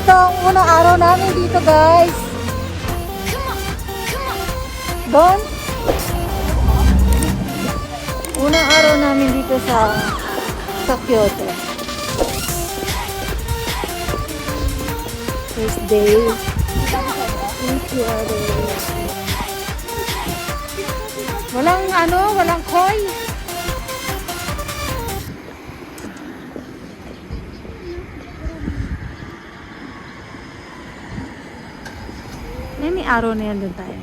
Ito ang unang araw namin dito, guys. Doon. Unang araw namin dito sa Kyoto. First day. Thank you, walang koi. May araw na yan doon tayo.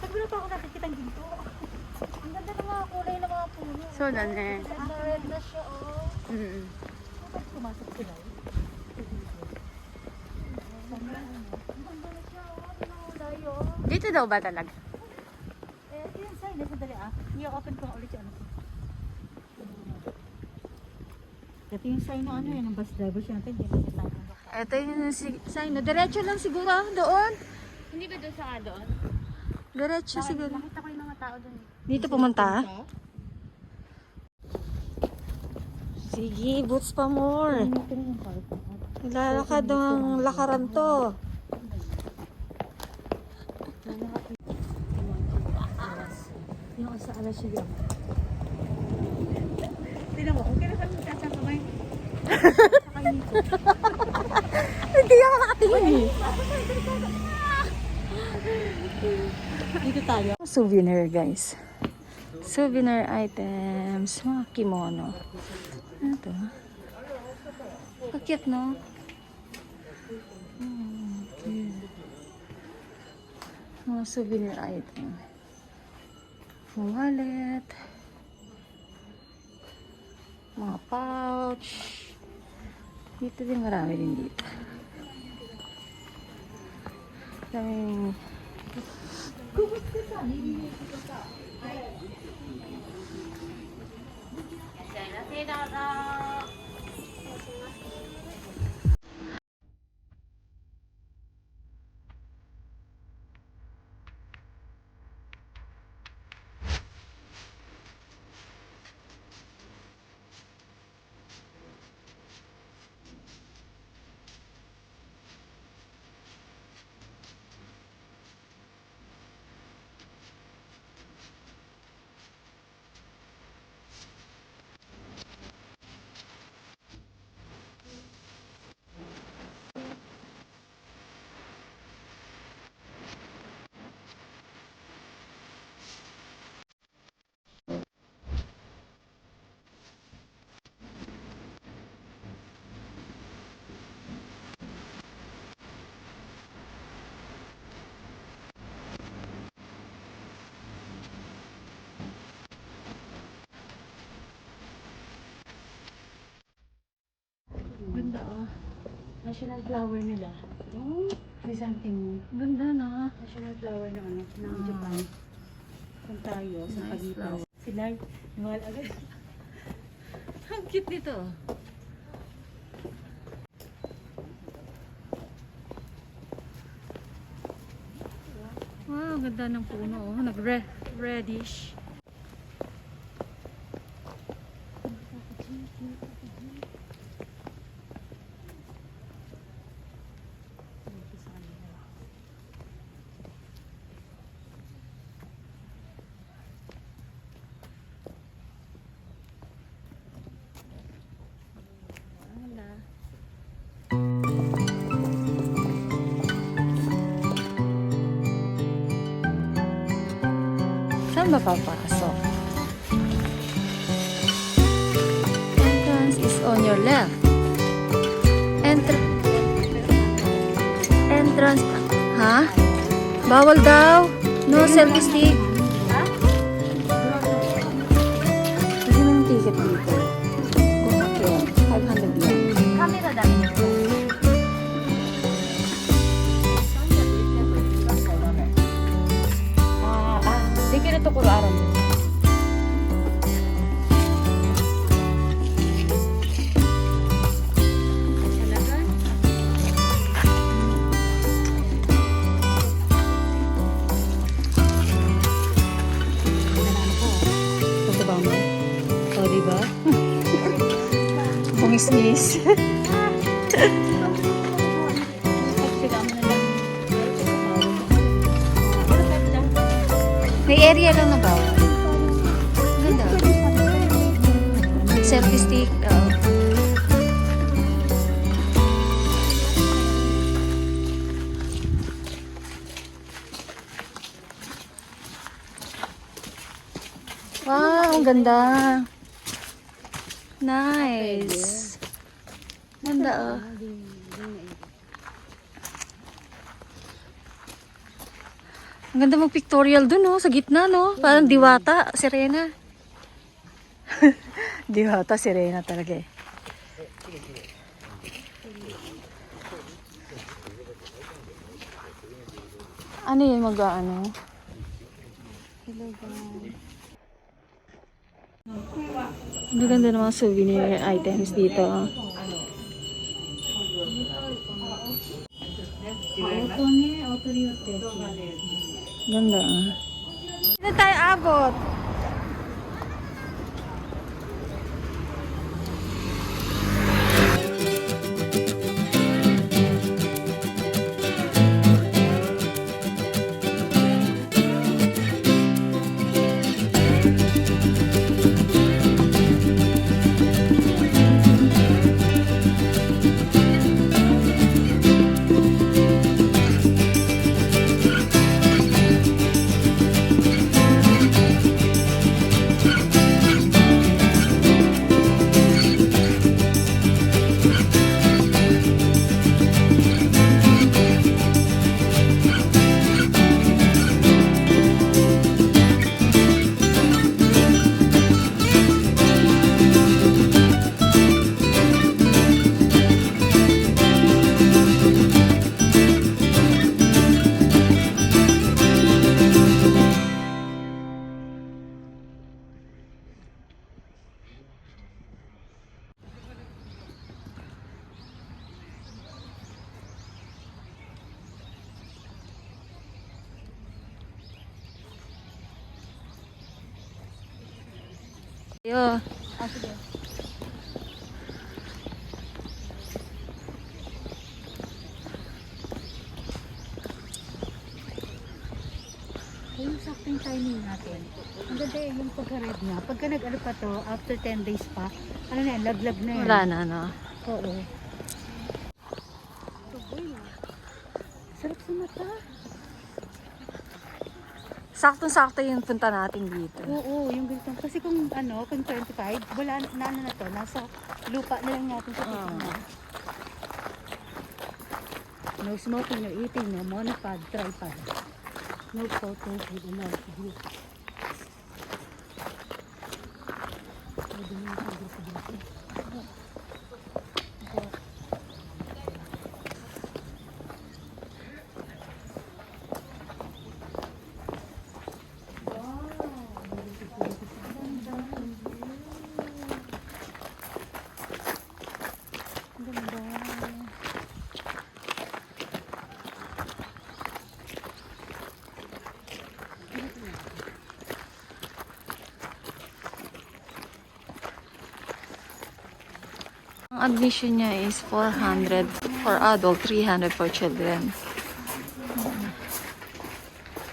Tabi na pa ako nakikita ng ginto. Ang ganda ng mga kulay ng mga puno. So, red na siya, oh. Bakit pumasok sila? Dito daw ba talaga? Ito yung sign. Sandali i-open ko ulit yung ano. Ito yung sign na ano yan. Ang bus driver siya natin. Ito yung sign. Diretso lang siguro doon. Hindi ba doon sa doon? Diretso siguro. Nakita ko yung mga tao doon. Dito pumunta? Sige, boots pa more. Lalakad ng lakaran to. Yung sa alas siya. Tignan mo, kung kailan kami sasang kamay. Hindi ako nakatingin eh. Dito tayo. Souvenir, guys. Souvenir items. Mga kimono. Ano to? Kakit, no? Okay. Mga souvenir item. Mga wallet. Mga pouch. Dito din, marami din dito. Daming Ganda National flower nila. May something. ganda na. National flower ng ng Japan. Kung tayo sa pagitan. Sila, mahal agad. Ang cute nito. Wow, ganda ng puno. Nag-reddish. Saan ba papasok? Entrance is on your left. Entrance. Ha? Bawal daw. No selfie stick. Kasi may ticket dito. Kung ako, 500 yen. Camera dami. Sige na to kuro aram. Miss. May area lang na bawal. Ganda. Selfie stick. Wow, ang ganda. Nice. Ganda oh. Ang ganda mong pictorial dun oh, sa gitna no. Parang diwata, sirena. Diwata, sirena talaga eh. Ano yun mag-ano? Ang ganda ng mga souvenir items dito. Ganda ah. Sino tayo abot? Yo. Sige. Yung saktong timing natin. Ang ganda yung pagka-red niya. Pagka nag-ano pa to, after 10 days pa, ano na yan, laglag na yan. Wala na no. Oo. Sarap sa mata. Saktong-sakto yung punta natin dito. Oo, yung ganito. Kasi kung ano, kung 25, wala na ano na to, nasa lupa na lang natin sa kusina. No smoking, no eating, no monopod, tripod. No photos with a no view. Ang admission niya is 400 for adult, 300 for children.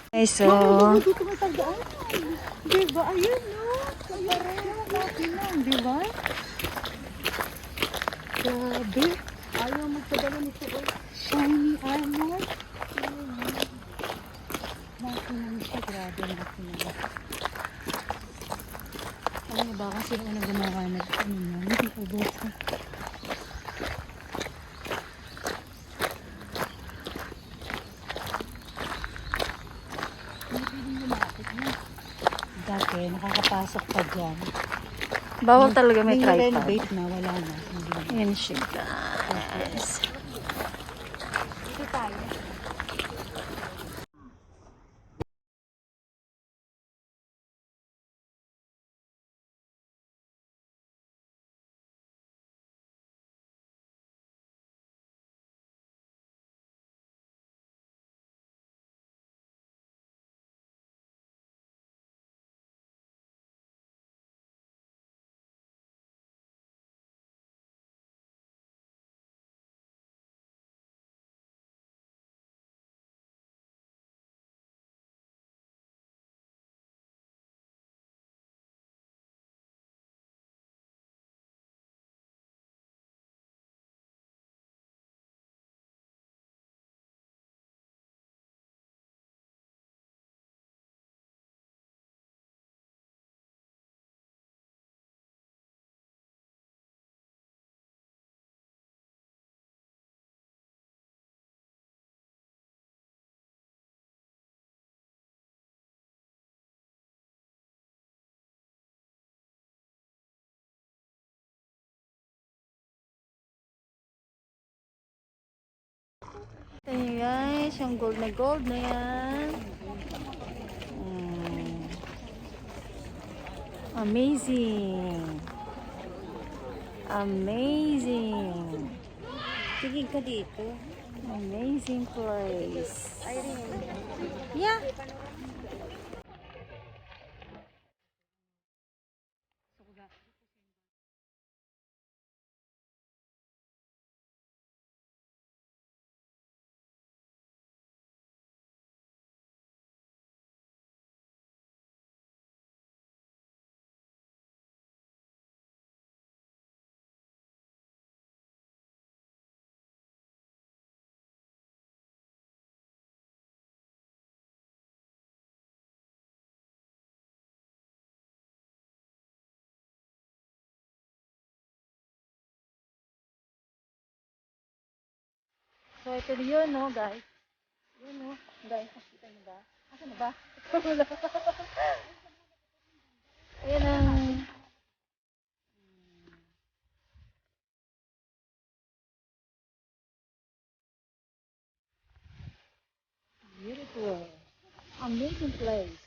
Okay, so Dito matagdaan. Diba? Ayun, no? Ayun, laki lang, diba? Grabe. Ayaw magpadala nito. Shiny armor. Laki lang siya. Grabe, laki lang. Alam niyo ba kung sino ang gumawa na ito? Hindi ko buka. Dati, nakakapasok pa dyan. bawal talaga may tripod. renovate na, wala na. Yan siya guys. Dito tayo. Ito nyo guys, yung gold na yan. Amazing. Amazing. Tigil ka dito. Amazing place. Yeah. So ito yun no guys. Yun no guys, nakita nyo ba? Asa na ba? Wala. Ayan ang beautiful. Amazing place.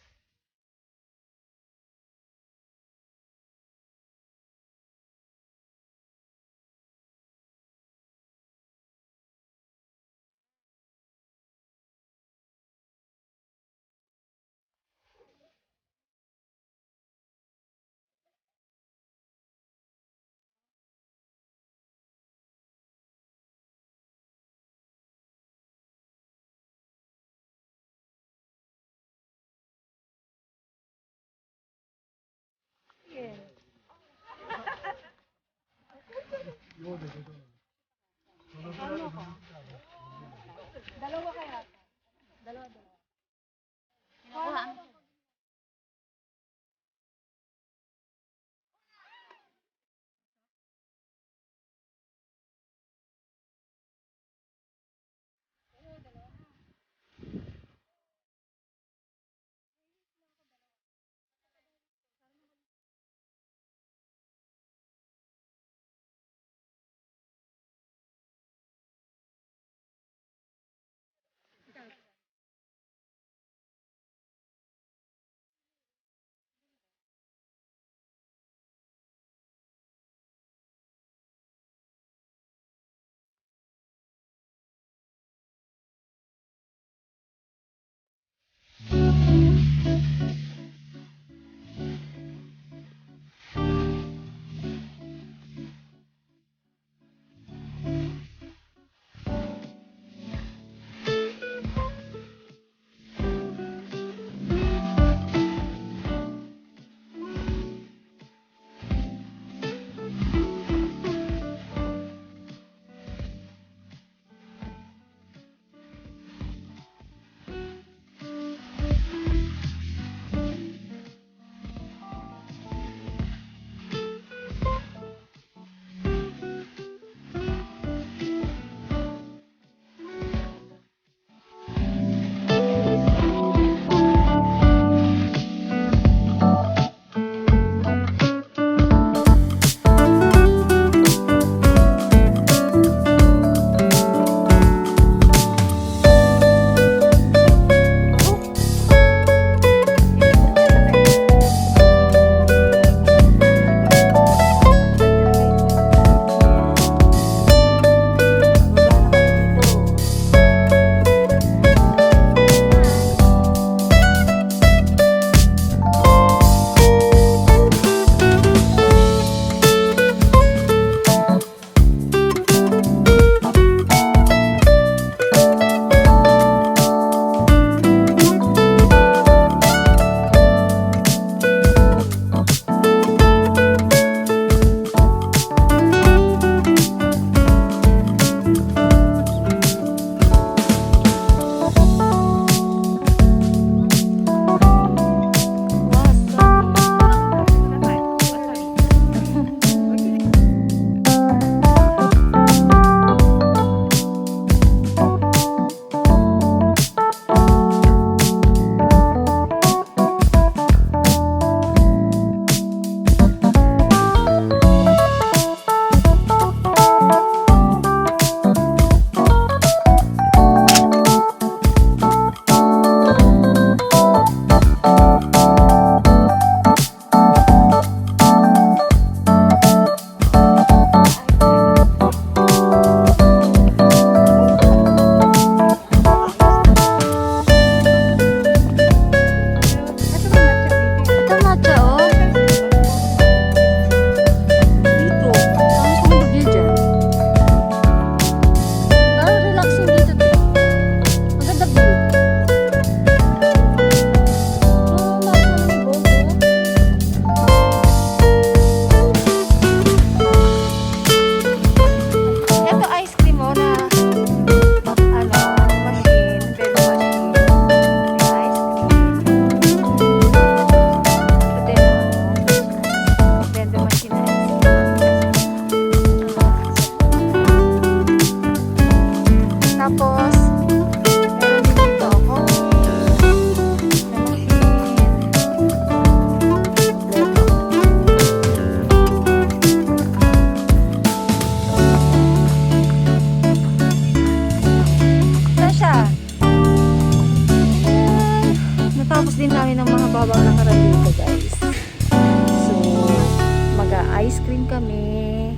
Ice cream kami.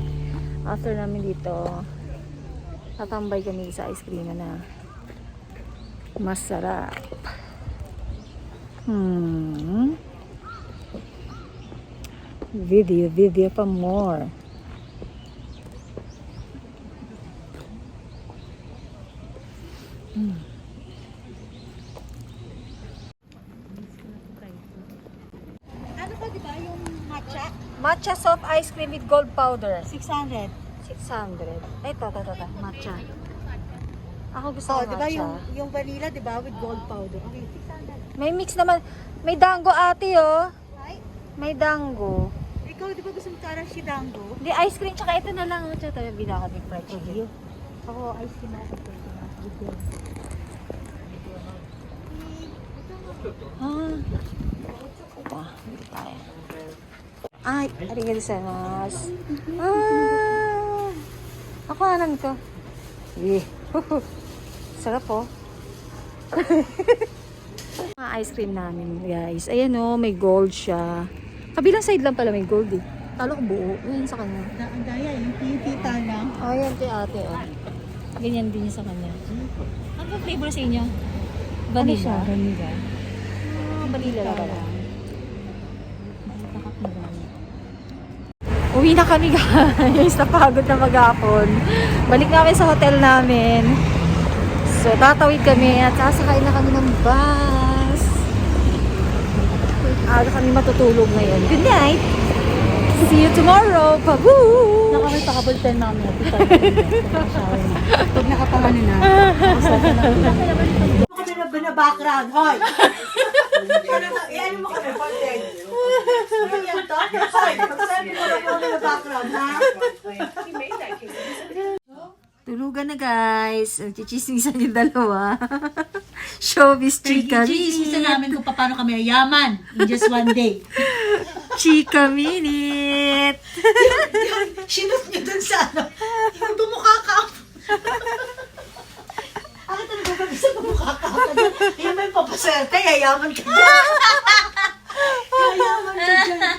After namin dito, tatambay kami sa ice cream na masarap. Video pa more. Ano ka, di ba? Yung matcha? Matcha soft ice cream with gold powder. 600. 600. Ito, matcha. Ako gusto Oh, ng di ba matcha. yung vanilla, di ba? With gold powder. Okay, 600. May mix naman. May dango ate, oh. Ay, May dango. ikaw, di ba gusto mo tarang si Dango? Di ice cream, tsaka ito na lang. Tsaka tayo, bila kami fried chicken. Ako, ice cream ako. With gold. Ah. Ito, hindi tayo. Ay, arigato gozaimasu. Ah. Ako alam ko. Eh. Sarap po. Mga ice cream namin, guys. Ayan oh, may gold siya. Kabilang side lang pala may gold eh. Talo ko buo. Ayan sa kanya. Ang daya, yung tita lang. Oh, ayan kay ate oh. Ganyan din sa kanya. Ano ba flavor sa inyo? Vanilla? siya? Vanilla. Ah, vanilla lang pala. Uwi na kami guys. Napagod na maghapon. Balik namin sa hotel namin. So, tatawid kami at sasakay na kami ng bus. Aga kami matutulog ngayon. Good night! See you tomorrow! Paboo! Nakakita ka bulten mami. Pag nakapanganin na. Ano kami na background? Hoy! Iyan mo kami bulten. Yan to? Hoy! Magsabi mo na kami na background, ha? Tulugan na guys. Chichismisan yung dalawa. Showbiz chika Isa namin kung paano kami yaman in just one day. Chika minute. Sinot niyo dun sa ano? Yung bumukha ka. Ano talaga ba sa bumukha ka? Yung may papaswerte, yayaman ka dyan. Yayaman ka dyan.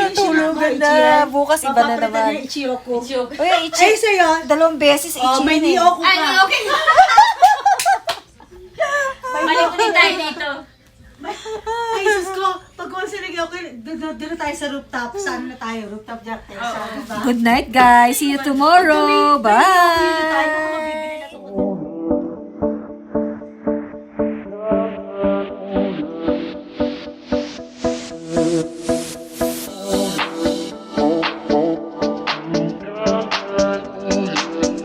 Tulugan na. Bukas iba na naman. Papapritan niya ichiro ko. Uy, Ay, sa'yo. 2 beses Oh, may ichi. niyoko ka. Okay. May Balik niyoko ulit tayo ka. dito. Ay, sus ko. Pag once na nag-okay, doon tayo sa rooftop. Saan na tayo? Rooftop jack tayo. Diba? Good night guys. See you tomorrow. Bye.